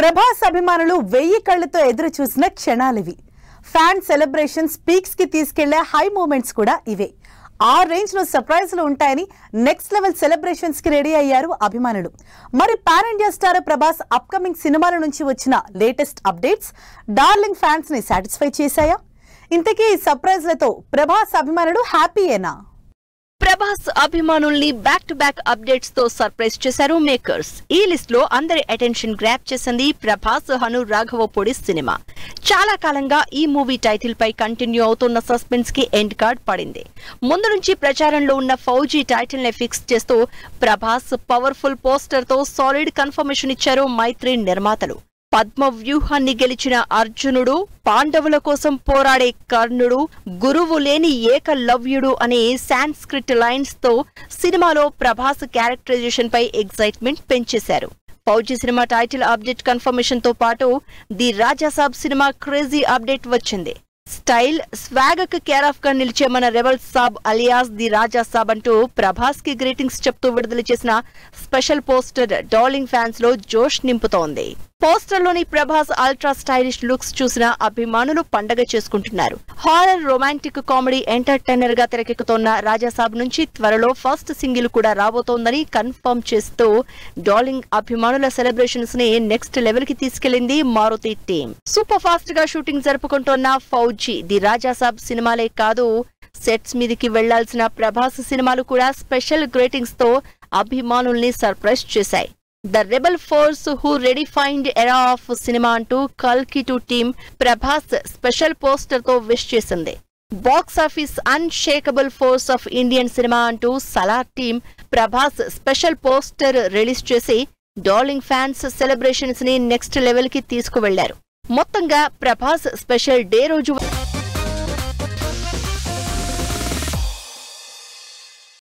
ప్రభాస్ అభిమానులు 1000 కళ్ళతో ఎదురు చూసిన క్షణాలివి. ఫ్యాన్ సెలబ్రేషన్స్ పీక్స్ కి తీసుకెళ్లే హై మూమెంట్స్ కూడా ఇవే. ఆ రేంజ్ లో సర్ప్రైజ్లు ఉంటాయని నెక్స్ట్ లెవెల్ సెలబ్రేషన్స్ కి రెడీ అయ్యారు అభిమానులు. మరి pan India star Prabhas upcoming సినిమాల నుంచి వచ్చిన లేటెస్ట్ అప్డేట్స్ డార్లింగ్ ఫ్యాన్స్ ని సాటిస్ఫై చేశాయా? ఇంతకీ ఈ సర్ప్రైజ్లతో ప్రభాస్ అభిమానులు హ్యాపీయేనా? ప్రభాస్ అభిమానుల్ని బ్యాక్ టు బ్యాక్ అప్డేట్స్ తో సర్ప్రైజ్ చేశారు మేకర్స్. ఈ లిస్ట్ లో అందరి అటెన్షన్ గ్రాప్ చేసింది ప్రభాస్ హను రాఘవపూడి సినిమా. చాలా కాలంగా ఈ మూవీ టైటిల్ పై కంటిన్యూ అవుతున్న సస్పెన్స్ కి ఎండ్ కార్డ్ పడింది. ముందు నుంచి ప్రచారంలో ఉన్న ఫౌజీ టైటిల్ ని ఫిక్స్ చేస్తూ ప్రభాస్ పవర్ఫుల్ పోస్టర్ తో సాలిడ్ కన్ఫర్మేషన్ ఇచ్చారు మైత్రి నిర్మాతలు. పద్మ వ్యూహాన్ని గెలిచిన అర్జునుడు, పాండవుల కోసం పోరాడే కర్ణుడు, గురువు లేని ఏకలవ్యుడు అనే సాంస్క్రిట్ లైన్స్ తో సినిమాలో ప్రభాస్ క్యారెక్టరైజేషన్ పై excitement పెంచేశారు. Fauji cinema title update confirmation తో పాటు the Raja Saab cinema crazy update వచ్చింది. స్టైల్ స్వాగ్ కి కేర్ ఆఫ్ గా నిలిచే మన రెబల్ సాబ్ అలియాస్ ది రాజా సాబ్ అంటూ ప్రభాస్ కి గ్రీటింగ్స్ చెప్తూ విడుదల చేసిన స్పెషల్ పోస్టర్ డార్లింగ్ ఫ్యాన్స్ లో జోష్ నింపుతోంది. పోస్టర్ లోని ప్రభాస్ అల్ట్రా స్టైలిష్ లుక్స్ చూసిన అభిమానులు పండగ చేసుకుంటున్నారు. హారర్ రొమాంటిక్ కామెడీ ఎంటర్టైనర్ గా తెరకెక్కుతోన్న రాజాసాబ్ నుంచి త్వరలో ఫస్ట్ సింగిల్ కూడా రాబోతోందని కన్ఫర్మ్ చేస్తూ డార్లింగ్ అభిమానుల సెలబ్రేషన్స్ ని నెక్స్ట్ లెవెల్ కి తీసుకెళ్లింది మారుతి టీం. సూపర్ ఫాస్ట్ గా షూటింగ్ జరుపుకుంటోన్న ఫౌజీ ది రాజాసాబ్ సినిమాలే కాదు, సెట్స్ మీదకి వెళ్లాల్సిన ప్రభాస్ సినిమాలు కూడా స్పెషల్ గ్రేటింగ్స్ తో అభిమానుల్ని సర్ప్రైజ్ చేశాయి. The rebel force who redefined era of cinema అంటూ కల్కి 2 టీం ప్రభాస్ స్పెషల్ పోస్టర్ తో విష్ చేసింది. Box office unshakable force of Indian cinema అంటూ Salaar team Prabhas special poster release చేసి డార్లింగ్ ఫ్యాన్స్ సెలబ్రేషన్స్ ని నెక్స్ట్ లెవెల్ కి తీసుకువెళ్లారు. మొత్తంగా ప్రభాస్ స్పెషల్ డే రోజు